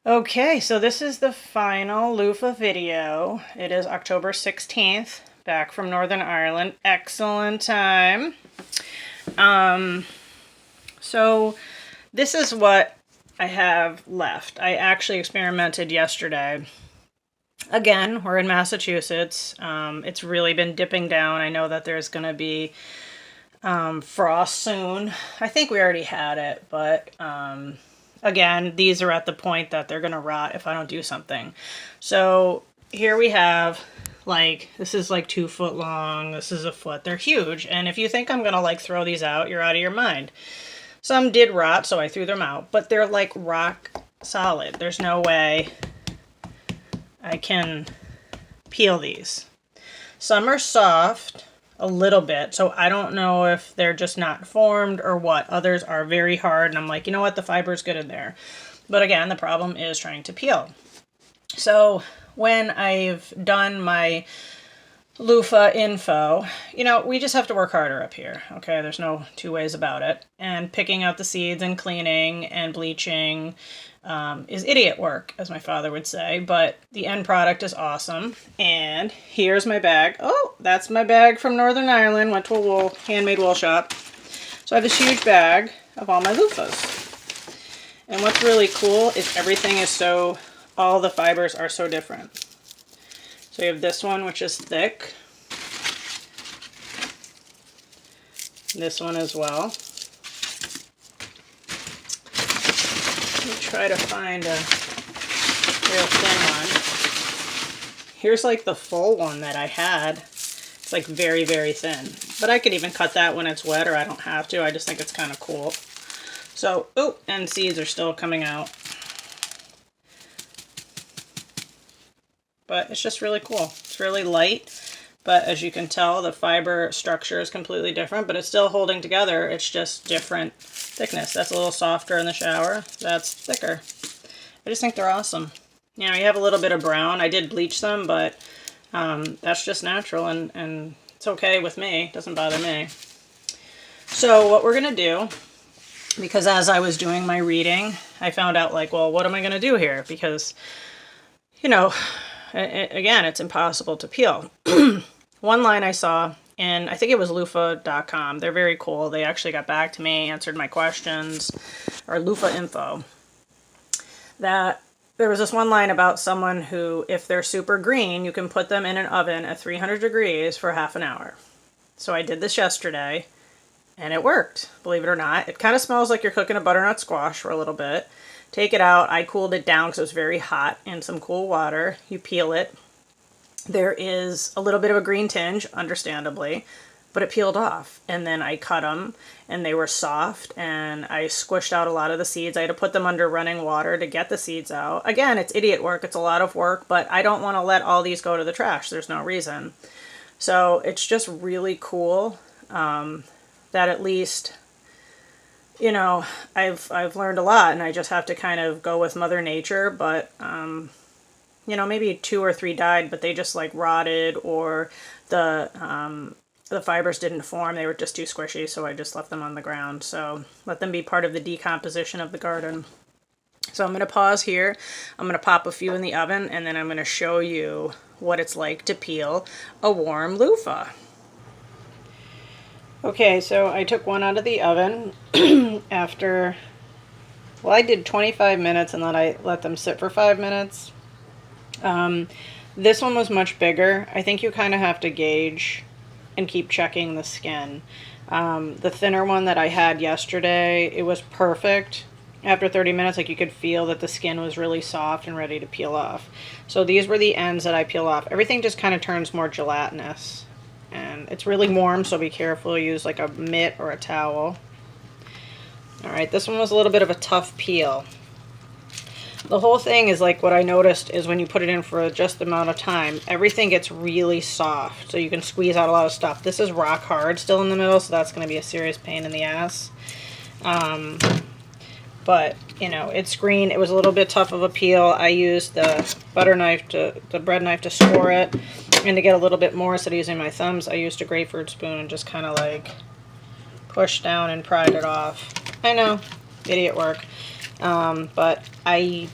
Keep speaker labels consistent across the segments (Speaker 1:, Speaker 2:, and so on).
Speaker 1: Okay, so this is the final loofah video. It is October 16th, back from Northern Ireland. Excellent time. So this is what I have left. I actually experimented yesterday. Again, we're in Massachusetts. It's really been dipping down. I know that there's going to be frost soon. I think we already had it, but again, these are at the point that they're going to rot if I don't do something. So here we have, like, this is like 2 foot long. This is a foot. They're huge. And if you think I'm going to like throw these out, you're out of your mind. Some did rot, so I threw them out, but they're like rock solid. There's no way I can peel these. Some are soft a little bit, so I don't know if they're just not formed or what. Others are very hard, and I'm like, you know what, the fiber's good in there. But again, the problem is trying to peel. So when I've done my loofah info, you know, we just have to work harder up here, okay? There's no two ways about it. And picking out the seeds and cleaning and bleaching is idiot work, as my father would say, but the end product is awesome. And here's my bag. Oh, that's my bag from Northern Ireland. Went to a handmade wool shop. So I have this huge bag of all my loofahs. And what's really cool is everything is all the fibers are so different. So you have this one, which is thick. This one as well. Let me try to find a real thin one. Here's like the full one that I had. It's like very, very thin. But I could even cut that when it's wet, or I don't have to. I just think it's kind of cool. So, oh, and seeds are still coming out. But it's just really cool. It's really light, but as you can tell, the fiber structure is completely different, but it's still holding together. It's just different thickness. That's a little softer in the shower. That's thicker. I just think they're awesome. You know, you have a little bit of brown. I did bleach them, but that's just natural, and it's okay with me. It doesn't bother me. So what we're going to do, because as I was doing my reading, I found out, like, well, what am I going to do here? Because, you know, again, it's impossible to peel. One line I saw, and I think it was Luffa.com. They're very cool. They actually got back to me, answered my questions, or Luffa info. That there was this one line about someone who, if they're super green, you can put them in an oven at 300 degrees for half an hour. So I did this yesterday, and it worked, believe it or not. It kind of smells like you're cooking a butternut squash for a little bit. Take it out. I cooled it down because it was very hot in some cool water. You peel it. There is a little bit of a green tinge, understandably, but it peeled off. And then I cut them, and they were soft, and I squished out a lot of the seeds. I had to put them under running water to get the seeds out. Again, it's idiot work. It's a lot of work, but I don't want to let all these go to the trash. There's no reason. So it's just really cool that at least, you know, I've learned a lot, and I just have to kind of go with Mother Nature. But you know, maybe 2 or 3 died, but they just like rotted, or the fibers didn't form. They were just too squishy, so I just left them on the ground. So let them be part of the decomposition of the garden. So I'm going to pause here. I'm going to pop a few in the oven, and then I'm going to show you what it's like to peel a warm loofah. Okay, so I took one out of the oven after, well, I did 25 minutes and then I let them sit for 5 minutes. This one was much bigger. I think you kind of have to gauge and keep checking the skin. The thinner one that I had yesterday, it was perfect. After 30 minutes, like, you could feel that the skin was really soft and ready to peel off. So these were the ends that I peel off. Everything just kind of turns more gelatinous. And it's really warm, so be careful. Use like a mitt or a towel. Alright, this one was a little bit of a tough peel. The whole thing is, like, what I noticed is when you put it in for just the amount of time, everything gets really soft, so you can squeeze out a lot of stuff. This is rock hard still in the middle, so that's going to be a serious pain in the ass. But, you know, it's green. It was a little bit tough of a peel. I used the bread knife to score it. And to get a little bit more, instead of using my thumbs, I used a grapefruit spoon and just kind of like pushed down and pried it off. I know, idiot work. But I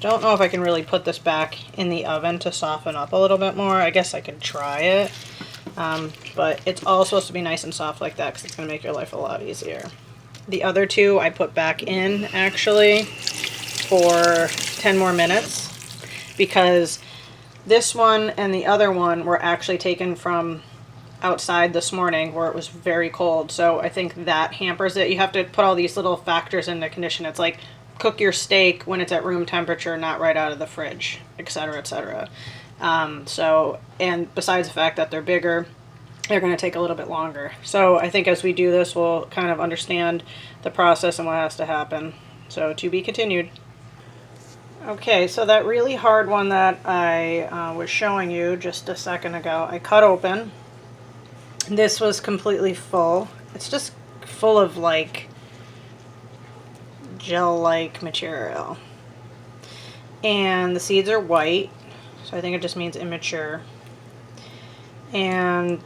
Speaker 1: don't know if I can really put this back in the oven to soften up a little bit more. I guess I could try it. But it's all supposed to be nice and soft like that because it's going to make your life a lot easier. The other two I put back in actually for 10 more minutes because this one and the other one were actually taken from outside this morning where it was very cold. So I think that hampers it. You have to put all these little factors into condition. It's like cook your steak when it's at room temperature, not right out of the fridge, etc., etc. And besides the fact that they're bigger, they're going to take a little bit longer. So I think as we do this, we'll kind of understand the process and what has to happen. So to be continued. Okay, so that really hard one that I was showing you just a second ago, I cut open. This was completely full. It's just full of like gel-like material. And the seeds are white, so I think it just means immature. And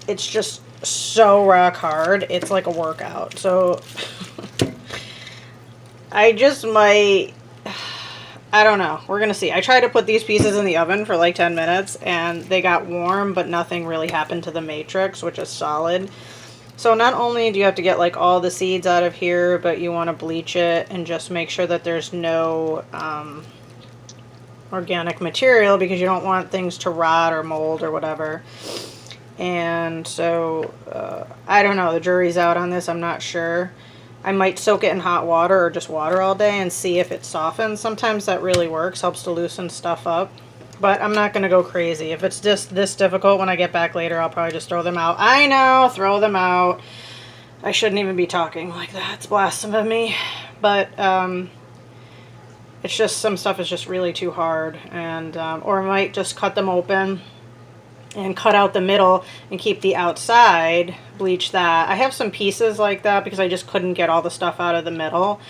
Speaker 1: it's just so rock hard. It's like a workout. So I just might, I don't know. We're going to see. I tried to put these pieces in the oven for like 10 minutes and they got warm, but nothing really happened to the matrix, which is solid. So not only do you have to get like all the seeds out of here, but you want to bleach it and just make sure that there's no organic material because you don't want things to rot or mold or whatever. And so I don't know, the jury's out on this. I'm not sure. I might soak it in hot water or just water all day and see if it softens. Sometimes that really works, helps to loosen stuff up. But I'm not going to go crazy. If it's just this difficult when I get back later, I'll probably just throw them out. I know, throw them out. I shouldn't even be talking like that. It's blasphemy. But it's just some stuff is just really too hard. And or I might just cut them open and cut out the middle and keep the outside, bleach that. I have some pieces like that because I just couldn't get all the stuff out of the middle.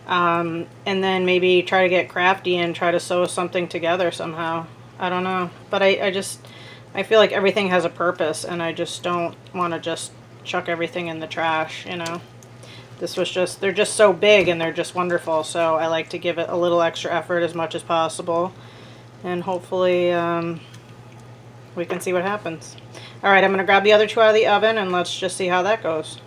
Speaker 1: And then maybe try to get crafty and try to sew something together somehow. I don't know. But I feel like everything has a purpose and I just don't want to just chuck everything in the trash, you know. This was just, they're just so big and they're just wonderful. So I like to give it a little extra effort as much as possible. And hopefully, we can see what happens. Alright, I'm going to grab the other two out of the oven and let's just see how that goes.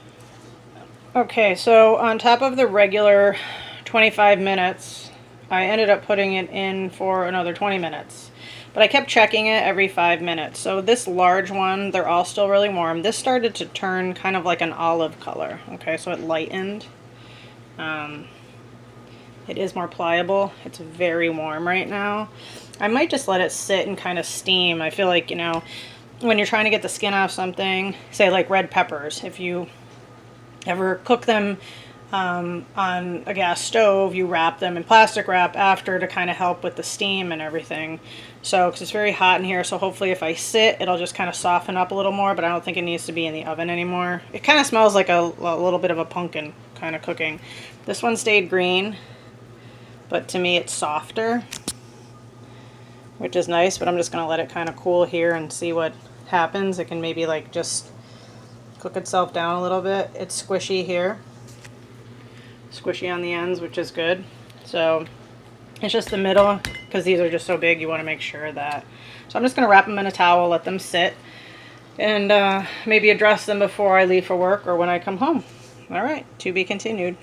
Speaker 1: Okay, so on top of the regular 25 minutes, I ended up putting it in for another 20 minutes. But I kept checking it every 5 minutes. So this large one, they're all still really warm. This started to turn kind of like an olive color. Okay, so it lightened. It is more pliable. It's very warm right now. I might just let it sit and kind of steam. I feel like, you know, when you're trying to get the skin off something, say like red peppers, if you ever cook them on a gas stove, you wrap them in plastic wrap after to kind of help with the steam and everything. So, because it's very hot in here, so hopefully if I sit, it'll just kind of soften up a little more, but I don't think it needs to be in the oven anymore. It kind of smells like a little bit of a pumpkin kind of cooking. This one stayed green, but to me it's softer, which is nice, but I'm just going to let it kind of cool here and see what happens. It can maybe like just cook itself down a little bit. It's squishy here. Squishy on the ends, which is good. So it's just the middle, because these are just so big, you want to make sure that. So I'm just going to wrap them in a towel, let them sit, and maybe address them before I leave for work or when I come home. All right, to be continued.